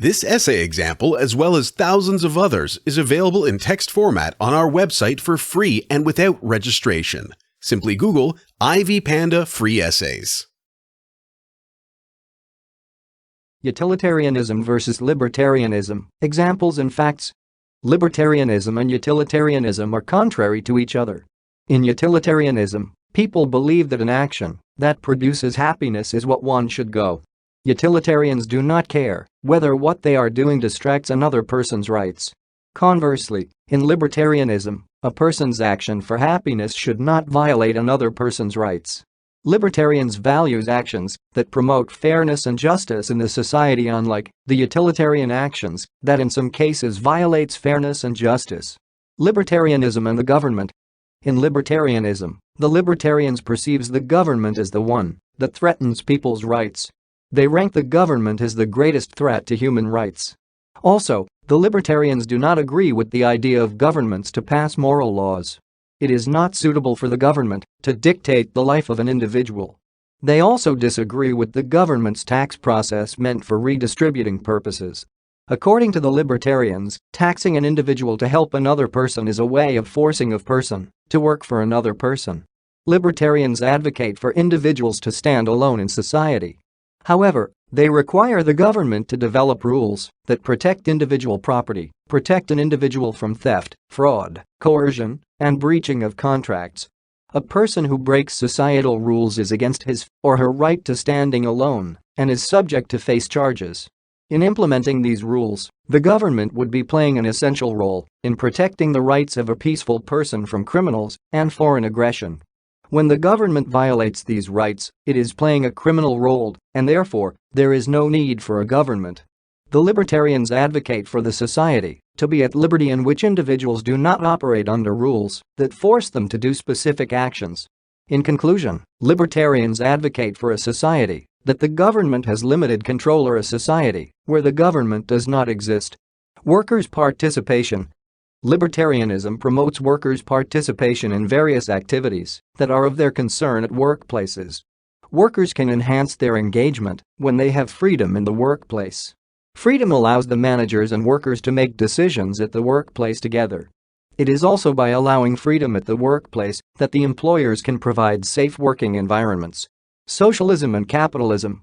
This essay example, as well as thousands of others, is available in text format on our website for free and without registration. Simply Google IvyPanda Free Essays. Utilitarianism versus libertarianism. Examples and facts. Libertarianism and utilitarianism are contrary to each other. In utilitarianism, people believe that an action that produces happiness is what one should go. Utilitarians do not care whether what they are doing distracts another person's rights. Conversely, in libertarianism, a person's action for happiness should not violate another person's rights. Libertarians value actions that promote fairness and justice in the society, unlike the utilitarian actions that in some cases violates fairness and justice. Libertarianism and the government. In libertarianism, the libertarians perceives the government as the one that threatens people's rights. They rank the government as the greatest threat to human rights. Also, the libertarians do not agree with the idea of governments to pass moral laws. It is not suitable for the government to dictate the life of an individual. They also disagree with the government's tax process meant for redistributing purposes. According to the libertarians, taxing an individual to help another person is a way of forcing a person to work for another person. Libertarians advocate for individuals to stand alone in society. However, they require the government to develop rules that protect individual property, protect an individual from theft, fraud, coercion, and breaching of contracts. A person who breaks societal rules is against his or her right to standing alone and is subject to face charges. In implementing these rules, the government would be playing an essential role in protecting the rights of a peaceful person from criminals and foreign aggression. When the government violates these rights, it is playing a criminal role, and therefore, there is no need for a government. The libertarians advocate for the society to be at liberty in which individuals do not operate under rules that force them to do specific actions. In conclusion, libertarians advocate for a society that the government has limited control, or a society where the government does not exist. Workers' participation. Libertarianism promotes workers' participation in various activities that are of their concern at workplaces. Workers can enhance their engagement when they have freedom in the workplace. Freedom allows the managers and workers to make decisions at the workplace together. It is also by allowing freedom at the workplace that the employers can provide safe working environments. Socialism and capitalism.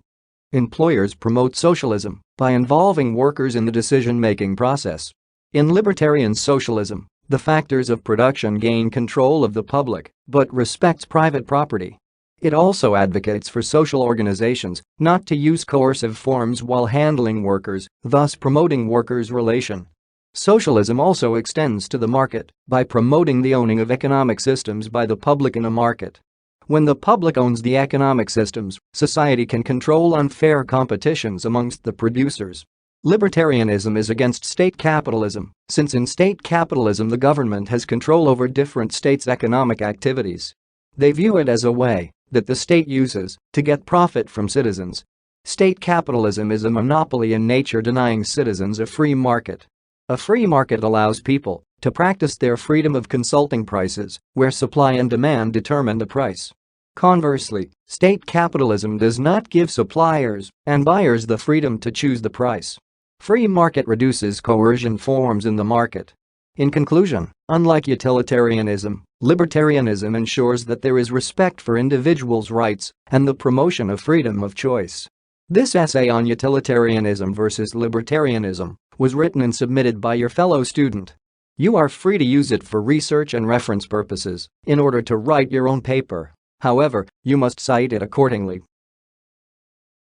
Employers promote socialism by involving workers in the decision-making process. In libertarian socialism, the factors of production gain control of the public but respects private property. It also advocates for social organizations not to use coercive forms while handling workers, thus promoting workers' relation. Socialism also extends to the market by promoting the owning of economic systems by the public in a market. When the public owns the economic systems, society can control unfair competitions amongst the producers. Libertarianism is against state capitalism, since in state capitalism the government has control over different states' economic activities. They view it as a way that the state uses to get profit from citizens. State capitalism is a monopoly in nature, denying citizens a free market. A free market allows people to practice their freedom of consulting prices, where supply and demand determine the price. Conversely, state capitalism does not give suppliers and buyers the freedom to choose the price. Free market reduces coercion forms in the market. In conclusion, unlike utilitarianism, libertarianism ensures that there is respect for individuals' rights and the promotion of freedom of choice. This essay on utilitarianism versus libertarianism was written and submitted by your fellow student. You are free to use it for research and reference purposes in order to write your own paper. However, you must cite it accordingly.